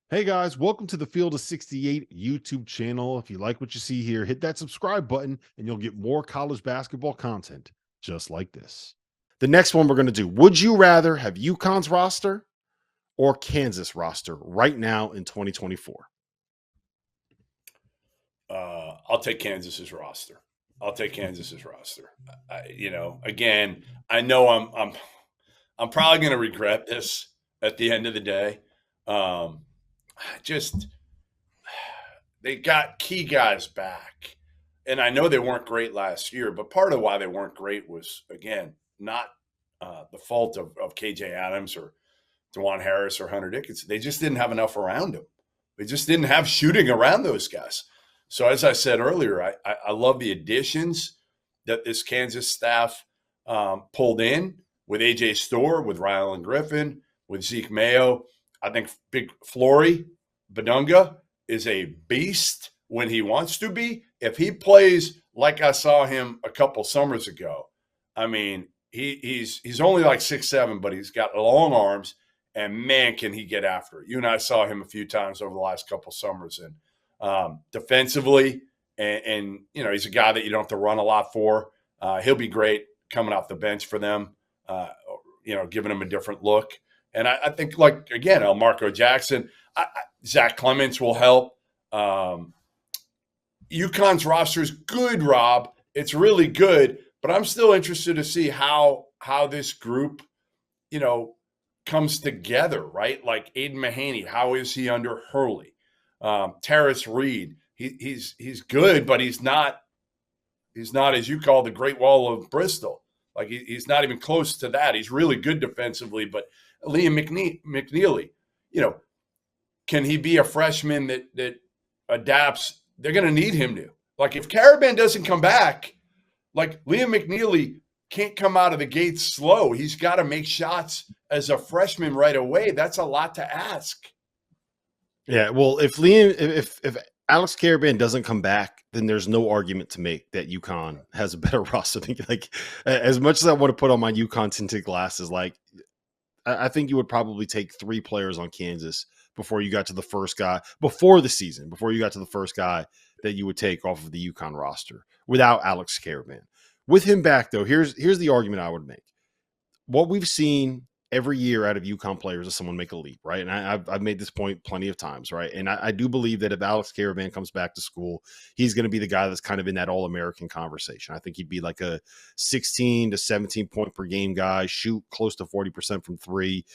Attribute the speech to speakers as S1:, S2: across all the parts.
S1: Hey guys, welcome to the Field of 68 YouTube channel. If you like what you see here, hit that subscribe button and you'll get more college basketball content just like this. The next one we're going to do, would you rather have UConn's roster or Kansas roster right now in 2024?
S2: I'll take Kansas's roster. I'll take Kansas's roster. Again, I know I'm probably going to regret this at the end of the day. Just they got key guys back, and I know they weren't great last year, but part of why they weren't great was again not the fault of KJ Adams or DeJuan Harris or Hunter Dickinson. They just didn't have enough around them. They just didn't have shooting around those guys. So as I said earlier, I love the additions that this Kansas staff pulled in with AJ Storr, with Rylan Griffin, with Zeke Mayo. I think Big Flory Badunga is a beast when he wants to be. If he plays like I saw him a couple summers ago, I mean, he's only like 6'7", but he's got long arms, and man, can he get after it. You and I saw him a few times over the last couple summers, and defensively, and he's a guy that you don't have to run a lot for. He'll be great coming off the bench for them, giving them a different look. And I think, like, again, Marco Jackson, Zach Clements will help. UConn's roster is good, Rob. It's really good, but I'm still interested to see how this group, comes together, right? Like Aiden Mahaney, how is he under Hurley? Terrace Reed, he's good, but he's not as you call the Great Wall of Bristol. Like he's not even close to that. He's really good defensively, but Liam McNeely, can he be a freshman that adapts? They're going to need him to. Like if Karaban doesn't come back, like Liam McNeely can't come out of the gate slow. He's got to make shots as a freshman right away. That's a lot to ask.
S1: Yeah, well, if Alex Karaban doesn't come back, then there's no argument to make that UConn has a better roster. Like, as much as I want to put on my UConn tinted glasses, like, I think you would probably take 3 players on Kansas before you got to the first guy before the season, before you got to the first guy that you would take off of the UConn roster without Alex Karaban. With him back, though, here's the argument I would make. What we've seen every year out of UConn players is someone make a leap, right? And I've made this point plenty of times, right? And I do believe that if Alex Karaban comes back to school, he's going to be the guy that's kind of in that All-American conversation. I think he'd be like a 16 to 17 point per game guy, shoot close to 40% from 3,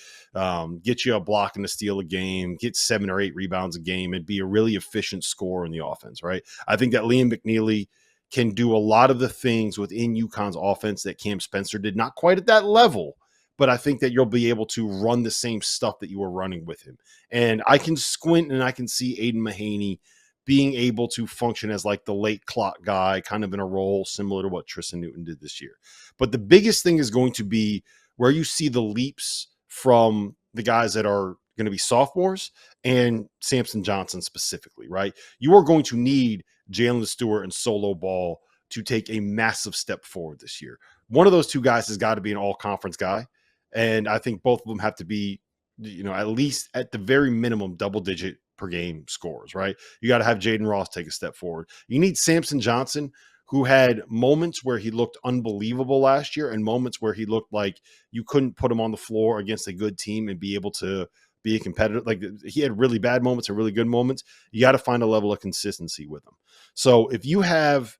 S1: get you a block and a steal a game, get 7 or 8 rebounds a game, and be a really efficient scorer in the offense, right? I think that Liam McNeely can do a lot of the things within UConn's offense that Cam Spencer did, not quite at that level, but I think that you'll be able to run the same stuff that you were running with him. And I can squint and I can see Aiden Mahaney being able to function as like the late clock guy, kind of in a role similar to what Tristan Newton did this year. But the biggest thing is going to be where you see the leaps from the guys that are going to be sophomores and Samson Johnson specifically, right? You are going to need Jalen Stewart and Solo Ball to take a massive step forward this year. One of those 2 guys has got to be an all-conference guy. And I think both of them have to be, at least at the very minimum, double-digit per game scores, right? You got to have Jaden Ross take a step forward. You need Samson Johnson, who had moments where he looked unbelievable last year and moments where he looked like you couldn't put him on the floor against a good team and be able to be a competitor. Like he had really bad moments and really good moments. You got to find a level of consistency with him. So if you have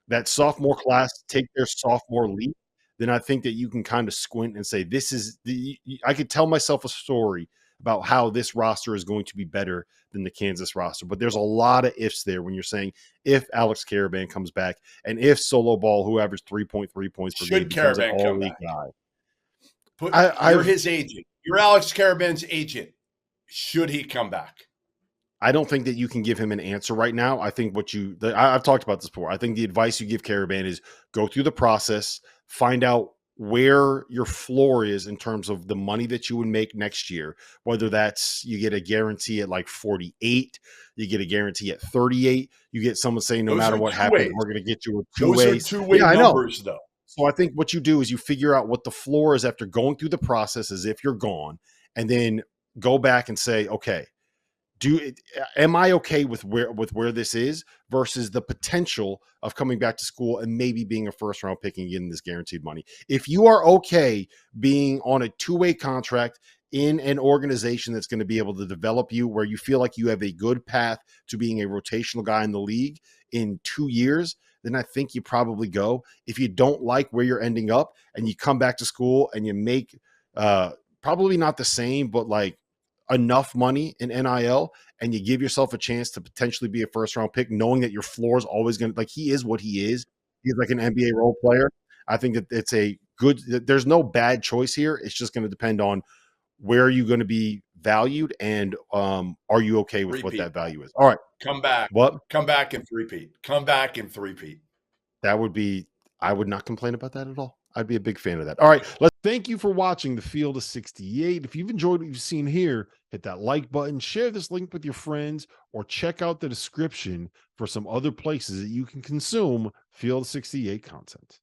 S1: that sophomore class take their sophomore leap, then I think that you can kind of squint and say, I could tell myself a story about how this roster is going to be better than the Kansas roster. But there's a lot of ifs there when you're saying if Alex Karaban comes back and if Solo Ball, who averaged 3.3 points per game, becomes an all-league
S2: guy. You're his agent. You're Alex Karaban's agent. Should he come back?
S1: I don't think that you can give him an answer right now. I think I've talked about this before. I think the advice you give Karaban is go through the process, find out where your floor is in terms of the money that you would make next year, whether that's you get a guarantee at like 48, you get a guarantee at 38, you get someone saying no matter what happens, we're going to get you a two-way.
S2: Those are two-way numbers, though.
S1: So I think what you do is you figure out what the floor is after going through the process as if you're gone, and then go back and say, okay, am I okay with where this is versus the potential of coming back to school and maybe being a first round pick and getting this guaranteed money? If you are okay being on a two-way contract in an organization that's going to be able to develop you, where you feel like you have a good path to being a rotational guy in the league in 2 years, then I think you probably go. If you don't like where you're ending up and you come back to school and you make probably not the same, but like enough money in NIL, and you give yourself a chance to potentially be a first round pick, knowing that your floor is always going to, like, he is what he is. He's like an NBA role player. I think that it's a good, there's no bad choice here. It's just going to depend on where are you going to be valued, and are you okay with what
S2: Repeat.
S1: that value is? All right.
S2: Come back.
S1: What?
S2: Come back and three-peat. Come back and three-peat.
S1: That would be, I would not complain about that at all. I'd be a big fan of that. All right. Thank you for watching the Field of 68. If you've enjoyed what you've seen here, hit that like button, share this link with your friends, or check out the description for some other places that you can consume Field of 68 content.